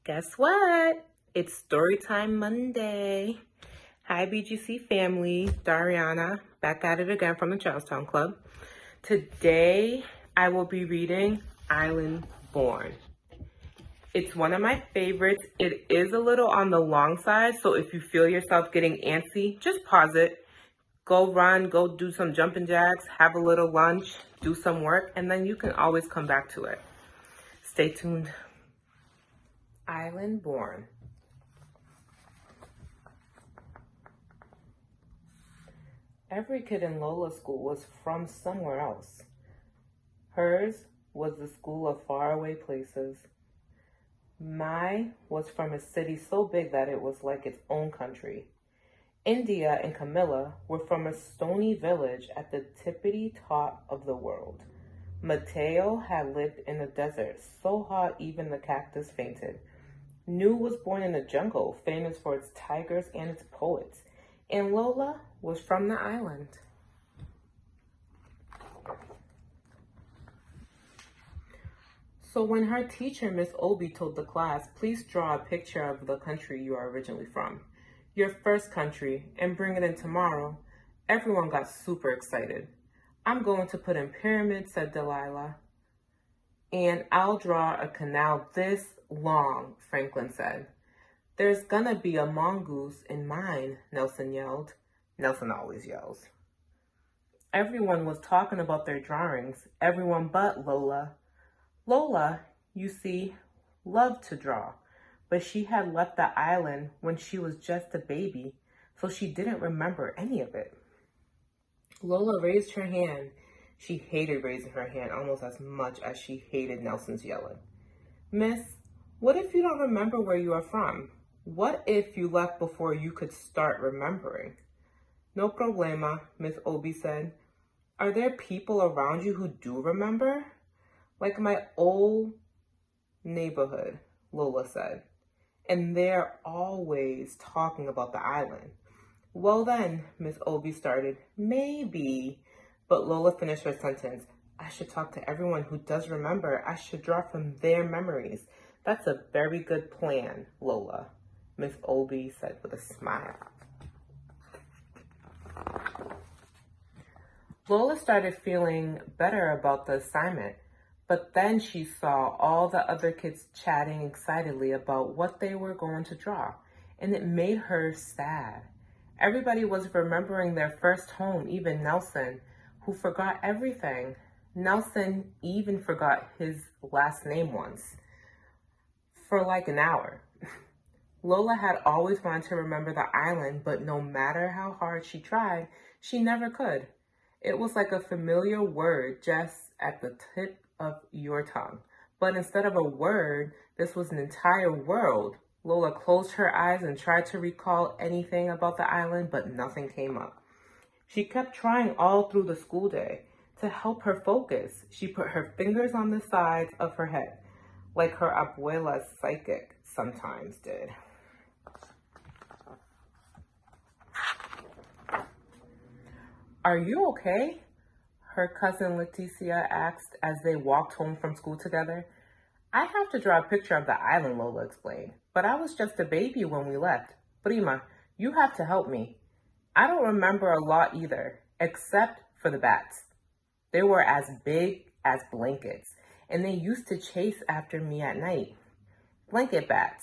Guess what? It's Storytime Monday. Hi, BGC family. Dariana, back at it again from the Charlestown Club. Today, I will be reading Islandborn. It's one of my favorites. It is a little on the long side, so if you feel yourself getting antsy, just pause it. Go run, go do some jumping jacks, have a little lunch, do some work, and then you can always come back to it. Stay tuned. Islandborn. Every kid in Lola's school was from somewhere else. Hers was the school of faraway places. Mine was from a city so big that it was like its own country. India and Camilla were from a stony village at the tippity top of the world. Mateo had lived in a desert so hot even the cactus fainted. Nu was born in a jungle, famous for its tigers and its poets. And Lola was from the island. So when her teacher, Miss Obi, told the class, please draw a picture of the country you are originally from, your first country, and bring it in tomorrow, everyone got super excited. I'm going to put in pyramids, said Delilah. And I'll draw a canal this long, Franklin said. There's gonna be a mongoose in mine, Nelson yelled. Nelson always yells. Everyone was talking about their drawings, everyone but Lola. Lola, you see, loved to draw, but she had left the island when she was just a baby, so she didn't remember any of it. Lola raised her hand. She hated raising her hand almost as much as she hated Nelson's yelling. Miss, what if you don't remember where you are from? What if you left before you could start remembering? No problema, Miss Obi said. Are there people around you who do remember? Like my old neighborhood, Lola said. And they're always talking about the island. Well then, Miss Obi started, maybe. But Lola finished her sentence. I should talk to everyone who does remember. I should draw from their memories. That's a very good plan, Lola, Miss Obi said with a smile. Lola started feeling better about the assignment, but then she saw all the other kids chatting excitedly about what they were going to draw, and it made her sad. Everybody was remembering their first home, even Nelson, who forgot everything. Nelson even forgot his last name once, for like an hour. Lola had always wanted to remember the island, but no matter how hard she tried, she never could. It was like a familiar word just at the tip of your tongue. But instead of a word, this was an entire world. Lola closed her eyes and tried to recall anything about the island, but nothing came up. She kept trying all through the school day. To help her focus, she put her fingers on the sides of her head, like her abuela psychic sometimes did. Are you okay? Her cousin Leticia asked as they walked home from school together. I have to draw a picture of the island, Lola explained, but I was just a baby when we left. Prima, you have to help me. I don't remember a lot either, except for the bats. They were as big as blankets, and they used to chase after me at night. Blanket bats.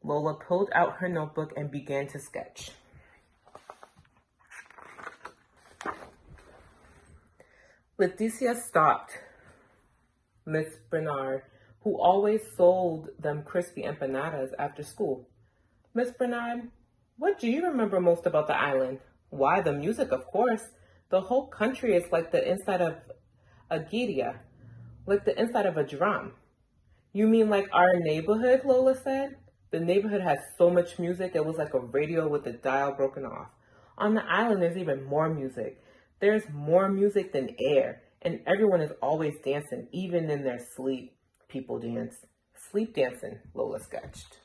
Lola pulled out her notebook and began to sketch. Leticia stopped Miss Bernard, who always sold them crispy empanadas after school. Miss Bernard, what do you remember most about the island? Why, the music, of course. The whole country is like the inside of a guiria, like the inside of a drum. You mean like our neighborhood, Lola said? The neighborhood has so much music, it was like a radio with the dial broken off. On the island, there's even more music. There's more music than air, and everyone is always dancing, even in their sleep. People dance. Sleep dancing, Lola sketched.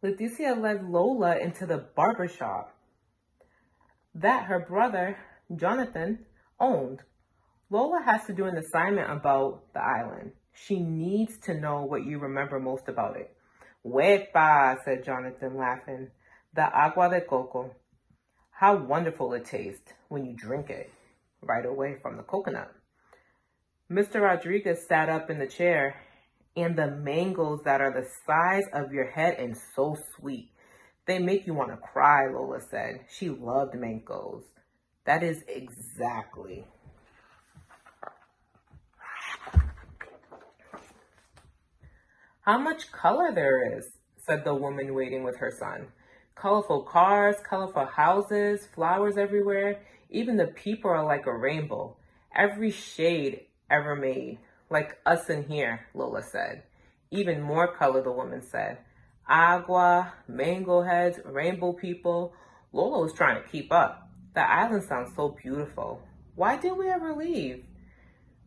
Leticia led Lola into the barber shop that her brother, Jonathan, owned. Lola has to do an assignment about the island. She needs to know what you remember most about it. Huepa, said Jonathan, laughing. The agua de coco. How wonderful it tastes when you drink it right away from the coconut. Mr. Rodriguez sat up in the chair. And the mangoes that are the size of your head and so sweet. They make you want to cry, Lola said. She loved mangoes. That is exactly. How much color there is, said the woman waiting with her son. Colorful cars, colorful houses, flowers everywhere. Even the people are like a rainbow. Every shade ever made. Like us in here, Lola said. Even more color, the woman said. Agua, mango heads, rainbow people. Lola was trying to keep up. The island sounds so beautiful. Why did we ever leave?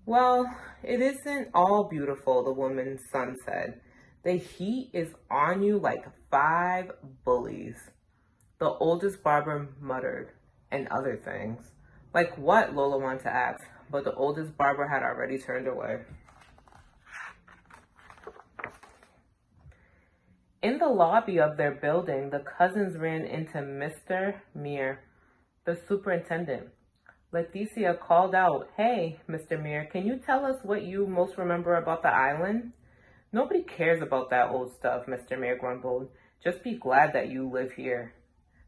Well, it isn't all beautiful, the woman's son said. The heat is on you like 5 bullies. The oldest barber muttered, and other things. Like what, Lola wanted to ask, but the oldest barber had already turned away. In the lobby of their building, the cousins ran into Mr. Mir, the superintendent. Leticia called out, "Hey, Mr. Mir, can you tell us what you most remember about the island?" "Nobody cares about that old stuff," Mr. Mir grumbled. "Just be glad that you live here."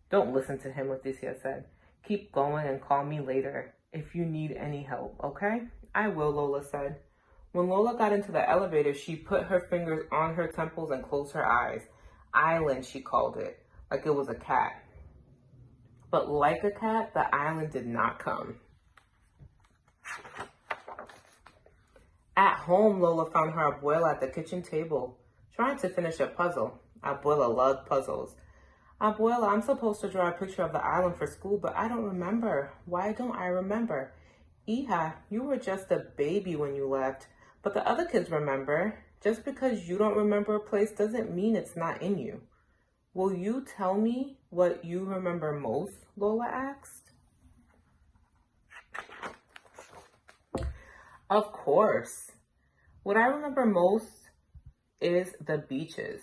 "Don't listen to him," Leticia said. "Keep going and call me later if you need any help, okay?" "I will," Lola said. When Lola got into the elevator, she put her fingers on her temples and closed her eyes. Island, she called it, like it was a cat. But like a cat, the island did not come. At home, Lola found her abuela at the kitchen table, trying to finish a puzzle. Abuela loved puzzles. "Abuela, I'm supposed to draw a picture of the island for school, but I don't remember. Why don't I remember?" "Hija, you were just a baby when you left, but the other kids remember. Just because you don't remember a place doesn't mean it's not in you." "Will you tell me what you remember most?" Lola asked. Of course. What I remember most is the beaches.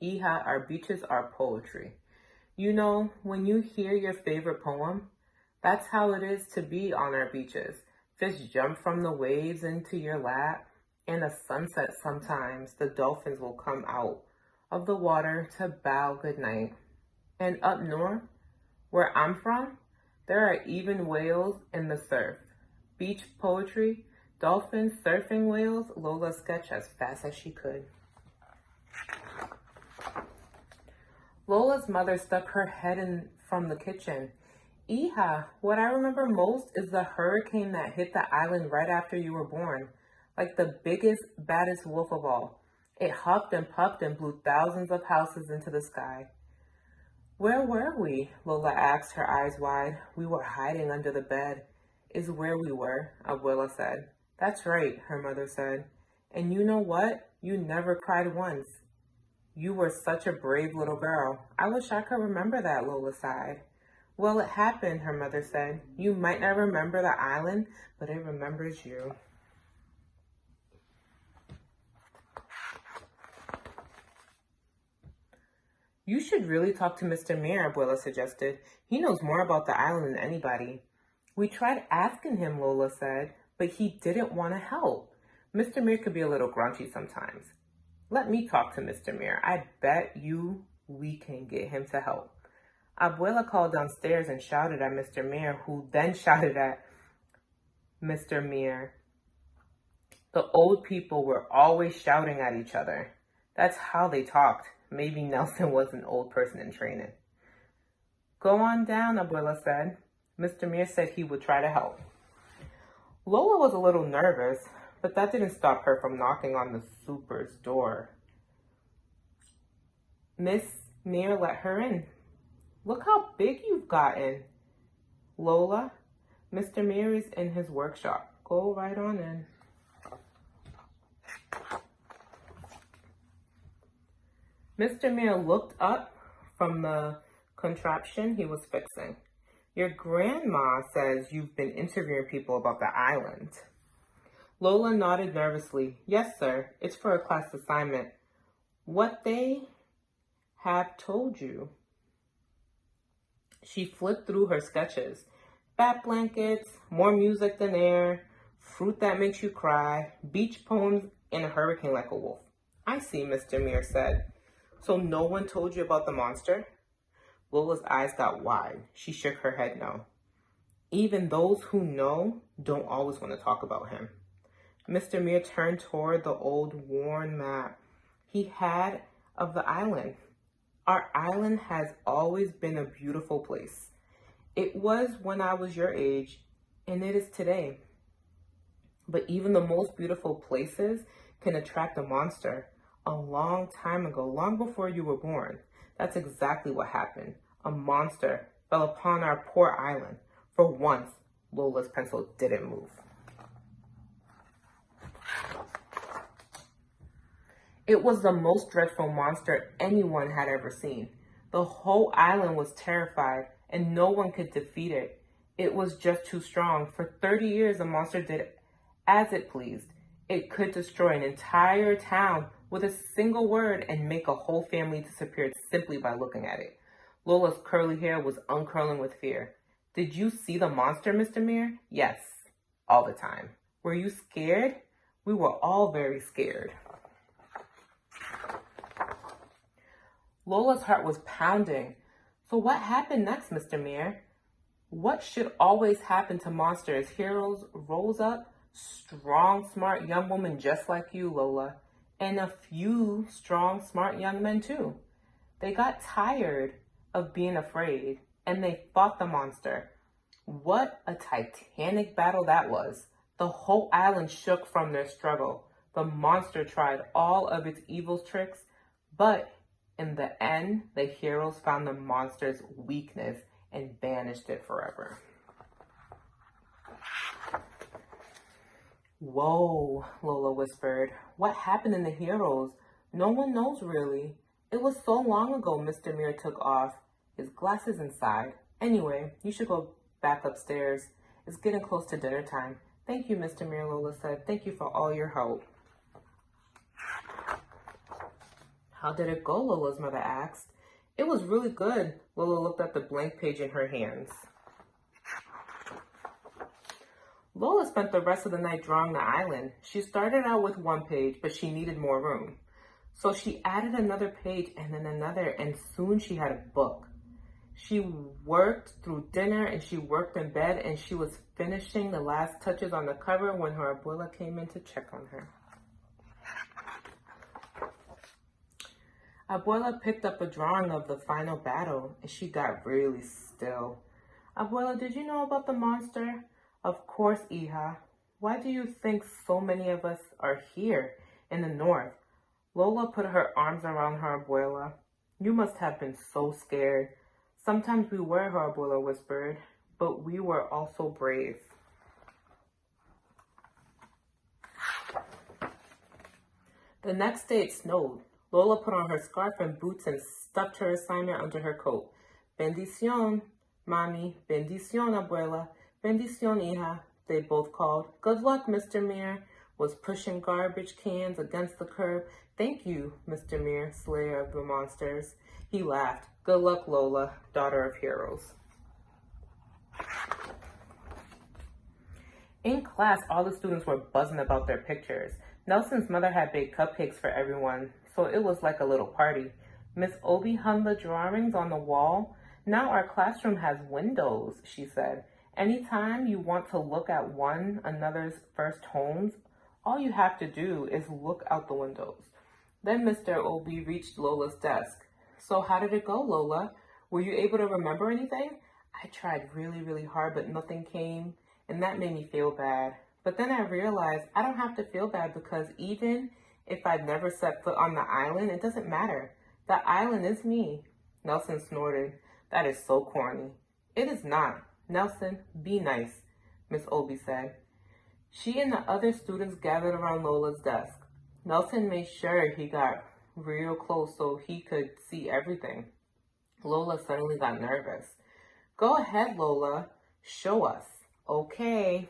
Hija, our beaches are poetry. You know, when you hear your favorite poem, that's how it is to be on our beaches. Fish jump from the waves into your lap. In the sunset sometimes, the dolphins will come out of the water to bow goodnight. And up north, where I'm from, there are even whales in the surf. Beach poetry, dolphins, surfing whales. Lola sketched as fast as she could. Lola's mother stuck her head in from the kitchen. "Hija, what I remember most is the hurricane that hit the island right after you were born. Like the biggest, baddest wolf of all. It huffed and puffed and blew thousands of houses into the sky." "Where were we?" Lola asked, her eyes wide. "We were hiding under the bed," is where we were, Abuela said. "That's right," her mother said. "And you know what? You never cried once. You were such a brave little girl. I wish I could remember that," Lola sighed. "Well, it happened," her mother said. "You might not remember the island, but it remembers you." "You should really talk to Mr. Mir," Abuela suggested. "He knows more about the island than anybody." "We tried asking him," Lola said, "but he didn't want to help. Mr. Mir could be a little grumpy sometimes." "Let me talk to Mr. Mir. I bet you we can get him to help." Abuela called downstairs and shouted at Mr. Mir, who then shouted at Mr. Mir. The old people were always shouting at each other. That's how they talked. Maybe Nelson was an old person in training. "Go on down," Abuela said. Mr. Mir said he would try to help. Lola was a little nervous, but that didn't stop her from knocking on the super's door. Miss Mir let her in. "Look how big you've gotten." "Lola, Mr. Mir is in his workshop. Go right on in." Mr. Mir looked up from the contraption he was fixing. "Your grandma says you've been interviewing people about the island." Lola nodded nervously. Yes, sir. It's for a class assignment. What they have told you. She flipped through her sketches. Bat blankets, more music than air, fruit that makes you cry, beach poems, and a hurricane like a wolf. I see, Mr. Muir said. So no one told you about the monster? Lola's eyes got wide. She shook her head no. Even those who know don't always want to talk about him. Mr. Muir turned toward the old worn map he had of the island. Our island has always been a beautiful place. It was when I was your age, and it is today. But even the most beautiful places can attract a monster. A long time ago, long before you were born, that's exactly what happened. A monster fell upon our poor island. For once, Lola's pencil didn't move. It was the most dreadful monster anyone had ever seen. The whole island was terrified, and no one could defeat it. It was just too strong. For 30 years, the monster did as it pleased. It could destroy an entire town with a single word and make a whole family disappear simply by looking at it. Lola's curly hair was uncurling with fear. Did you see the monster, Mr. Muir? Yes, all the time. Were you scared? We were all very scared. Lola's heart was pounding. So what happened next, Mr. Muir? What should always happen to monsters? Heroes rose up, strong, smart young women just like you, Lola, and a few strong, smart young men too. They got tired of being afraid, and they fought the monster. What a titanic battle that was. The whole island shook from their struggle. The monster tried all of its evil tricks, but in the end, the heroes found the monster's weakness and banished it forever. Whoa, Lola whispered. What happened in the heroes? No one knows really. It was so long ago. Mr. Muir took off his glasses inside. Anyway, you should go back upstairs. It's getting close to dinner time. Thank you, Mr. Muir, Lola said. Thank you for all your help. How did it go? Lola's mother asked. It was really good. Lola looked at the blank page in her hands. Lola spent the rest of the night drawing the island. She started out with one page, but she needed more room. So she added another page and then another, and soon she had a book. She worked through dinner and she worked in bed, and she was finishing the last touches on the cover when her abuela came in to check on her. Abuela picked up a drawing of the final battle, and she got really still. Abuela, did you know about the monster? Of course, hija. Why do you think so many of us are here in the north? Lola put her arms around her abuela. You must have been so scared. Sometimes we were, her abuela whispered, but we were also brave. The next day it snowed. Lola put on her scarf and boots and stuffed her assignment under her coat. Bendición, Mami. Bendición, abuela. Bendición, hija, they both called. Good luck, Mr. Muir was pushing garbage cans against the curb. Thank you, Mr. Muir, slayer of the monsters. He laughed. Good luck, Lola, daughter of heroes. In class, all the students were buzzing about their pictures. Nelson's mother had baked cupcakes for everyone, so it was like a little party. Miss Obi hung the drawings on the wall. Now our classroom has windows, she said. Anytime you want to look at one another's first homes, all you have to do is look out the windows. Then Mr. Obi reached Lola's desk. So how did it go, Lola? Were you able to remember anything? I tried really hard, but nothing came, and that made me feel bad. But then I realized I don't have to feel bad because even if I'd never set foot on the island, it doesn't matter. The island is me. Nelson snorted. That is so corny. It is not. Nelson, be nice, Miss Obi said. She and the other students gathered around Lola's desk. Nelson made sure he got real close so he could see everything. Lola suddenly got nervous. Go ahead, Lola. Show us. Okay.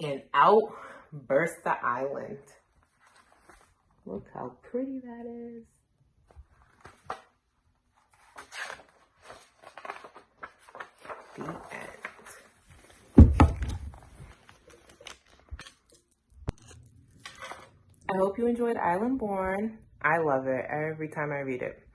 And out burst the island. Look how pretty that is. The end. I hope you enjoyed Islandborn. I love it every time I read it.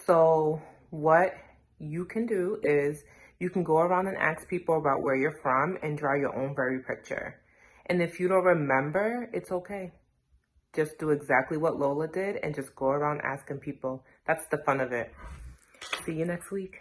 So what you can do is you can go around and ask people about where you're from and draw your own very picture. And if you don't remember, it's okay. Just do exactly what Lola did and just go around asking people. That's the fun of it. See you next week.